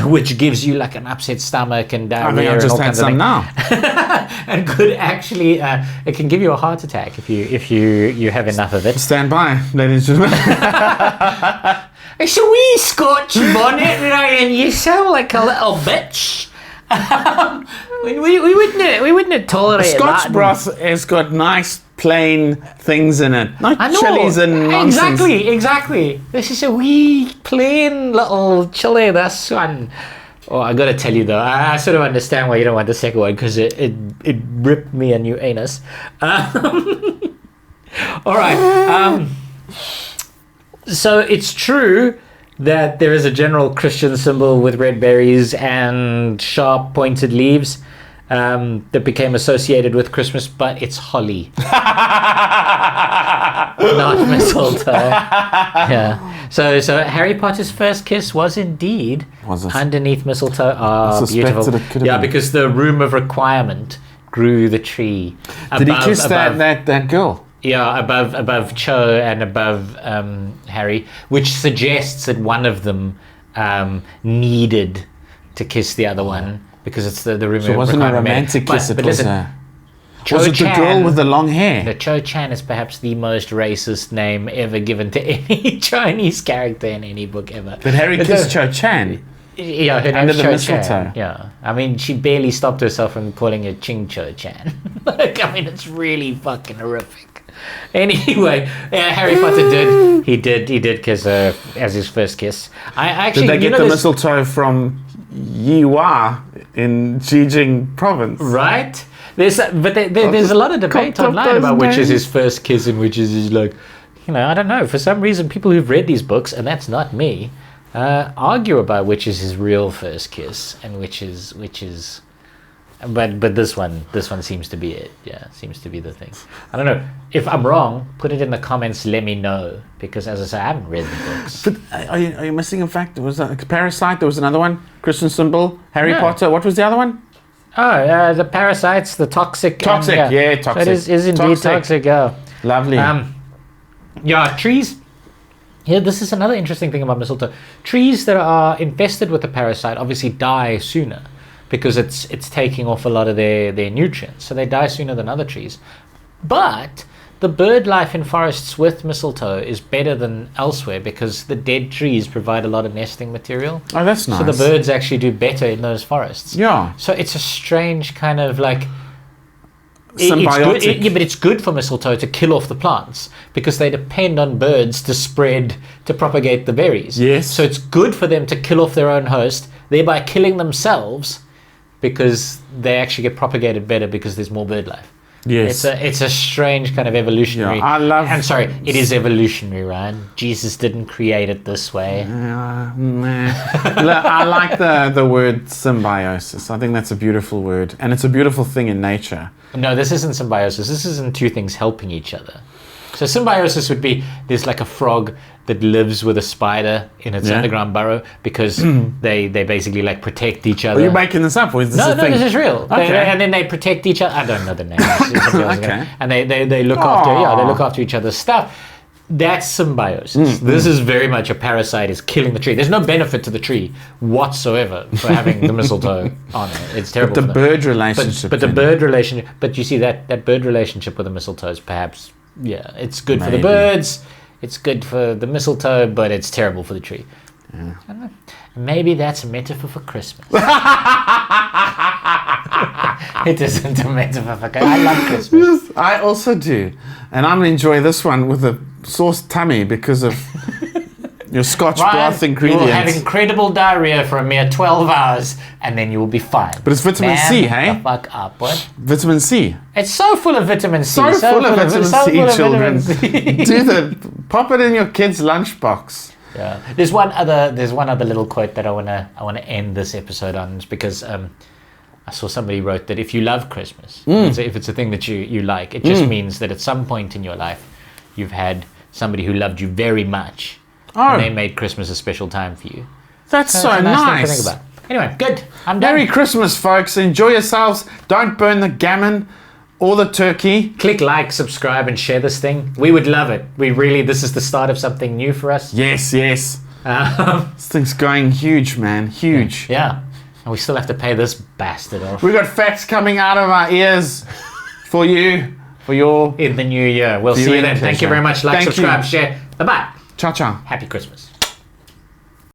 which gives you like an upset stomach and diarrhea. I think I've just had some now. And could actually, it can give you a heart attack if you have enough of it. Stand by, ladies and gentlemen. It's a wee Scotch bonnet, Ryan. You sound like a little bitch. we wouldn't tolerate Scotch that. broth has got nice plain things in it, not chilies and nonsense. Exactly. This is a wee plain little chili. This one. Oh, I gotta tell you though, I sort of understand why you don't want the second one because it ripped me a new anus. All right. So it's true that there is a general Christian symbol with red berries and sharp pointed leaves that became associated with Christmas, but it's holly. Not mistletoe. Yeah. So Harry Potter's first kiss was indeed underneath mistletoe. Oh, beautiful. It could have been. Because the room of requirement grew the tree. Did he kiss that girl? Yeah, above Cho and above Harry, which suggests that one of them needed to kiss the other one because it's the room. So it wasn't a romantic kiss. But listen, was it the girl with the long hair? The Cho Chan is perhaps the most racist name ever given to any Chinese character in any book ever. But Harry kissed Cho Chan. Yeah, her under name's the Cho mistletoe. Chan. Yeah, I mean, she barely stopped herself from calling it Ching Cho Chan. Like, I mean, it's really fucking horrific. Anyway, Harry Potter did kiss her as his first kiss. I actually did they get the mistletoe from Yiwa in Zhejiang province? Right. There's a lot of debate online about which is his first kiss and which is his, like, I don't know. For some reason, people who've read these books, and that's not me, argue about which is his real first kiss and which is. But this one seems to be it. Yeah, seems to be the thing. I don't know. If I'm wrong, put it in the comments. Let me know, because as I say, I haven't read the books. But are you missing a fact? There was a parasite. There was another one. Christian symbol. Harry Potter. What was the other one? Oh, the parasites, the toxic. Toxic. Toxic. So it is indeed toxic. Yeah. Lovely. Trees. Yeah, this is another interesting thing about mistletoe. Trees that are infested with the parasite obviously die sooner, because it's taking off a lot of their nutrients. So they die sooner than other trees. But the bird life in forests with mistletoe is better than elsewhere because the dead trees provide a lot of nesting material. Oh, that's nice. So the birds actually do better in those forests. Yeah. So it's a strange kind of like... symbiotic. But it's good for mistletoe to kill off the plants because they depend on birds to propagate the berries. Yes. So it's good for them to kill off their own host, thereby killing themselves, because they actually get propagated better because there's more bird life. Yes. It's a strange kind of evolutionary. Yeah, I love- I'm sorry, it is evolutionary, Ryan. Jesus didn't create it this way. Look, I like the word symbiosis. I think that's a beautiful word, and it's a beautiful thing in nature. No, this isn't symbiosis. This isn't two things helping each other. So symbiosis would be there's like a frog that lives with a spider in its underground burrow because they basically like protect each other. Are you making this up, or is this No, a thing? this is real. Okay. And then they protect each other. I don't know the name. Okay. And they look after each other's stuff. That's symbiosis. This is very much a parasite is killing the tree. There's no benefit to the tree whatsoever for having the mistletoe on it. It's terrible. But the bird relationship. But the bird relationship. But you see that bird relationship with the mistletoe is perhaps it's good for the birds. It's good for the mistletoe, but it's terrible for the tree. I don't know. Maybe that's a metaphor for Christmas. It isn't a metaphor for Christmas. I love Christmas. Yes, I also do. And I'm going to enjoy this one with a sore tummy because of your Scotch broth ingredients. You will have incredible diarrhea for a mere 12 hours, and then you will be fine. But it's vitamin C, hey? The fuck up, what? Vitamin C. It's so full of vitamin C. So full of vitamin C, children. C. Pop it in your kid's lunchbox. Yeah. There's one other little quote that I wanna end this episode on, because I saw somebody wrote that if you love Christmas, if it's a thing that you like, it just means that at some point in your life you've had somebody who loved you very much, and they made Christmas a special time for you. That's so It's a nice. thing to think about. Anyway, good. I'm done. Merry Christmas, folks. Enjoy yourselves. Don't burn the gammon or the turkey. Click like, subscribe, and share this thing. We would love it. This is the start of something new for us. Yes. This thing's going huge, man. Huge. Yeah. And we still have to pay this bastard off. We got facts coming out of our ears for you, for your In the new year. We'll see you viewing then. Thank you pleasure. very much. Like, Thank subscribe, you. share. Bye-bye. Ciao, ciao. Happy Christmas.